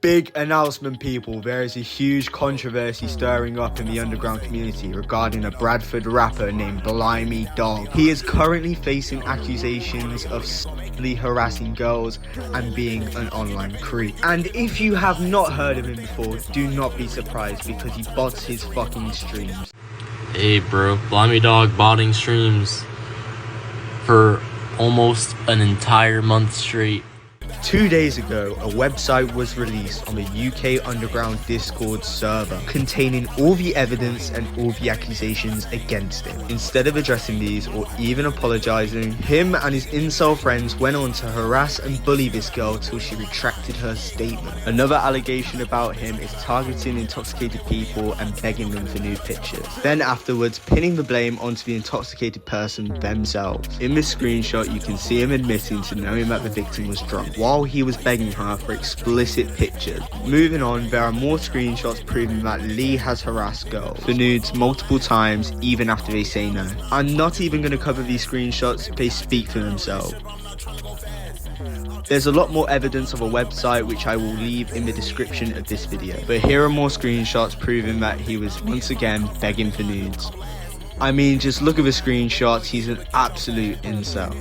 Big announcement, people. There is a huge controversy stirring up in the underground community regarding a Bradford rapper named Blimeydog. He is currently facing accusations of sexually harassing girls and being an online creep. And if you have not heard of him before, do not be surprised because he bots his fucking streams. Hey bro, Blimeydog botting streams for almost an entire month straight. 2 days ago, a website was released on the UK Underground Discord server containing all the evidence and all the accusations against him. Instead of addressing these or even apologising, him and his incel friends went on to harass and bully this girl till she retracted her statement. Another allegation about him is targeting intoxicated people and begging them for nude pictures. Then afterwards, pinning the blame onto the intoxicated person themselves. In this screenshot, you can see him admitting to knowing that the victim was drunk while he was begging her for explicit pictures. Moving on, there are more screenshots proving that Lee has harassed girls for nudes multiple times even after they say no. I'm not even going to cover these screenshots, they speak for themselves. There's a lot more evidence of a website which I will leave in the description of this video, but here are more screenshots proving that he was once again begging for nudes. I mean, just look at the screenshots, he's an absolute incel.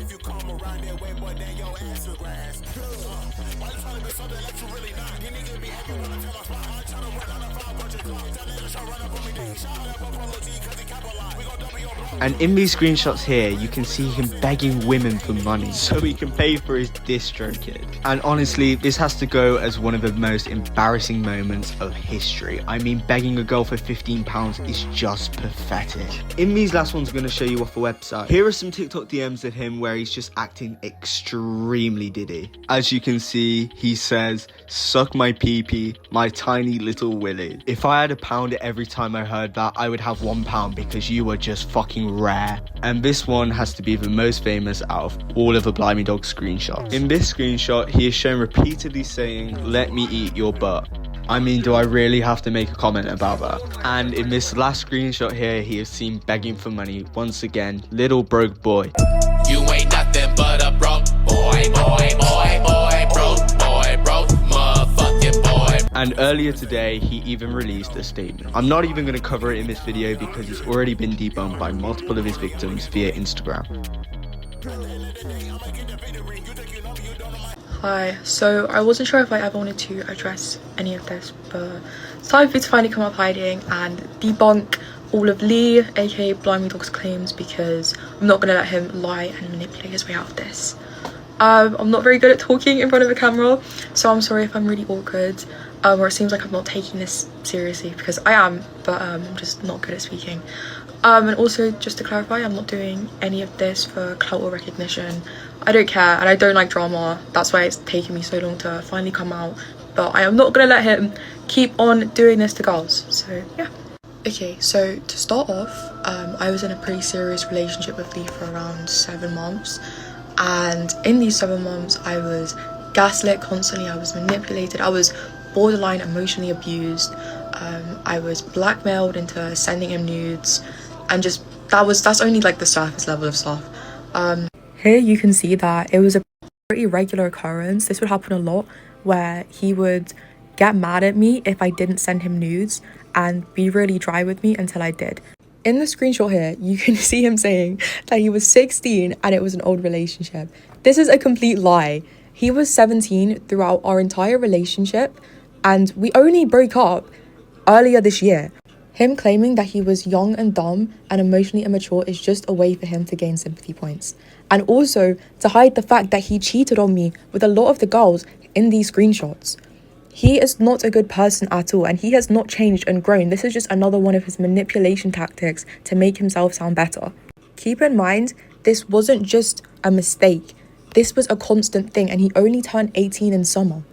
And in these screenshots here, you can see him begging women for money so he can pay for his distro kit. And honestly, this has to go as one of the most embarrassing moments of history. I mean, begging a girl for £15 is just pathetic. In these last ones, I'm going to show you off the website. Here are some TikTok DMs of him where he's just acting extremely diddy. As you can see, he says, "Suck my pee-pee, my tiny little willy." If I had a pound every time I heard that, I would have £1 because you were just fucking rare. And this one has to be the most famous out of all of the Blimeydog screenshots. In this screenshot, he is shown repeatedly saying, "Let me eat your butt." I mean, do I really have to make a comment about that? And in this last screenshot here, he is seen begging for money. Once again, little broke boy. You ain't nothing but a broke boy, broke motherfucking boy. And earlier today, he even released a statement. I'm not even going to cover it in this video because it's already been debunked by multiple of his victims via Instagram. Hi, so I wasn't sure if I ever wanted to address any of this, but it's time for me to finally come up hiding and debunk all of Lee, aka Blimeydog's claims, because I'm not going to let him lie and manipulate his way out of this. I'm not very good at talking in front of a camera, so I'm sorry if I'm really awkward, or it seems like I'm not taking this seriously, because I am, but I'm just not good at speaking. And also, just to clarify, I'm not doing any of this for clout or recognition. I don't care, and I don't like drama. That's why it's taken me so long to finally come out, but I am not going to let him keep on doing this to girls, so yeah. Okay, so to start off, I was in a pretty serious relationship with Lee for around 7 months. And in these 7 months, I was gaslit constantly, I was manipulated, I was borderline emotionally abused, I was blackmailed into sending him nudes, and just that's only like the surface level of stuff. Here you can see that it was a pretty regular occurrence. This would happen a lot, where he would get mad at me if I didn't send him nudes and be really dry with me until I did. In the screenshot here, you can see him saying that he was 16 and it was an old relationship. This is a complete lie. He was 17 throughout our entire relationship, and we only broke up earlier this year. Him claiming that he was young and dumb and emotionally immature is just a way for him to gain sympathy points. And also to hide the fact that he cheated on me with a lot of the girls in these screenshots. He is not a good person at all, and he has not changed and grown. This is just another one of his manipulation tactics to make himself sound better. Keep in mind, this wasn't just a mistake. This was a constant thing, and he only turned 18 in summer.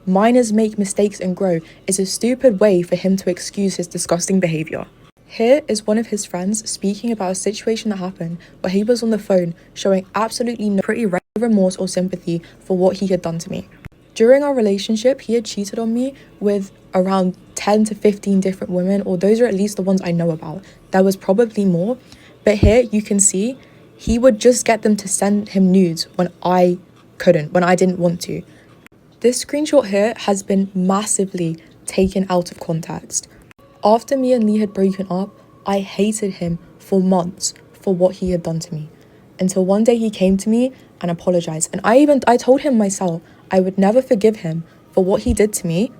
Minors make mistakes and grow is a stupid way for him to excuse his disgusting behaviour. Here is one of his friends speaking about a situation that happened where he was on the phone showing absolutely no pretty remorse or sympathy for what he had done to me. During our relationship, he had cheated on me with around 10 to 15 different women, or those are at least the ones I know about. There was probably more, but here you can see he would just get them to send him nudes when I couldn't, when I didn't want to. This screenshot here has been massively taken out of context. After me and Lee had broken up, I hated him for months for what he had done to me. Until one day he came to me and apologized. And I told him myself I would never forgive him for what he did to me,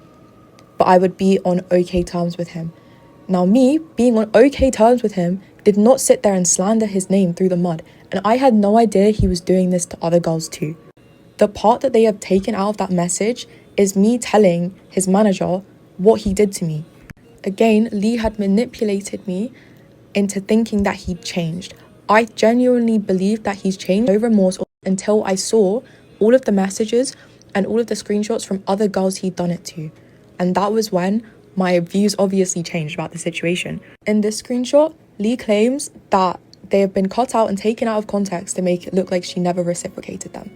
but I would be on okay terms with him. Now me being on okay terms with him did not sit there and slander his name through the mud. And I had no idea he was doing this to other girls too. The part that they have taken out of that message is me telling his manager what he did to me. Again, Lee had manipulated me into thinking that he'd changed. I genuinely believed that he's changed, no remorse, until I saw all of the messages and all of the screenshots from other girls he'd done it to. And that was when my views obviously changed about the situation. In this screenshot, Lee claims that they have been cut out and taken out of context to make it look like she never reciprocated them.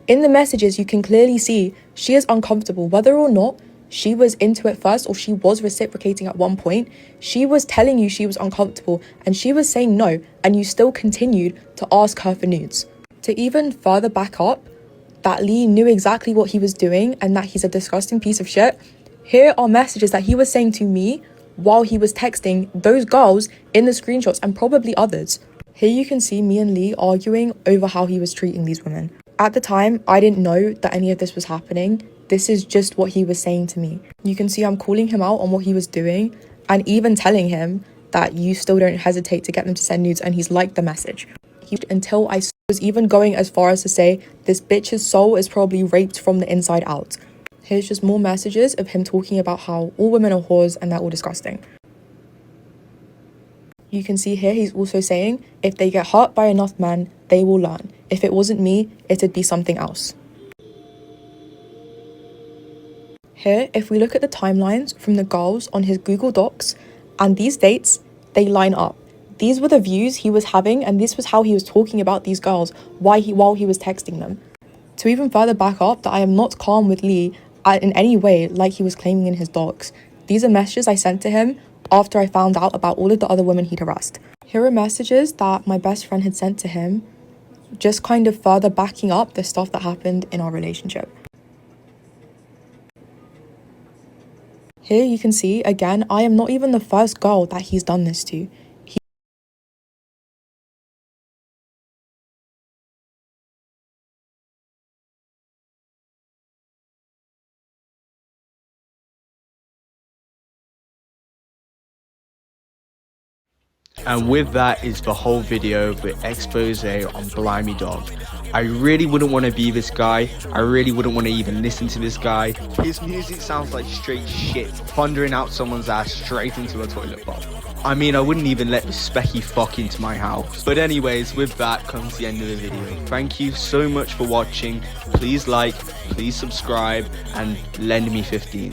In the messages, you can clearly see she is uncomfortable. Whether or not she was into it first or she was reciprocating at one point, she was telling you she was uncomfortable and she was saying no, and you still continued to ask her for nudes. To even further back up that Lee knew exactly what he was doing and that he's a disgusting piece of shit, here are messages that he was saying to me while he was texting those girls in the screenshots and probably others. Here you can see me and Lee arguing over how he was treating these women. At the time, I didn't know that any of this was happening. This is just what he was saying to me. You can see I'm calling him out on what he was doing and even telling him that you still don't hesitate to get them to send nudes, and he's liked the message. Until I was even going as far as to say this bitch's soul is probably raped from the inside out. Here's just more messages of him talking about how all women are whores and they're all disgusting. You can see here he's also saying if they get hurt by enough men, they will learn. If it wasn't me, it'd be something else. Here, if we look at the timelines from the girls on his Google Docs and these dates, they line up. These were the views he was having, and this was how he was talking about these girls while he was texting them. To even further back up that I am not calm with Lee in any way like he was claiming in his docs, these are messages I sent to him after I found out about all of the other women he'd harassed. Here are messages that my best friend had sent to him, just kind of further backing up the stuff that happened in our relationship. Here you can see, again, I am not even the first girl that he's done this to. And with that is the whole video with expose on Blimeydog. I really wouldn't want to be this guy. I really wouldn't want to even listen to this guy. His music sounds like straight shit, thundering out someone's ass straight into a toilet bowl. I mean, I wouldn't even let this specky fuck into my house. But anyways, with that comes the end of the video. Thank you so much for watching. Please like, please subscribe, and lend me 15.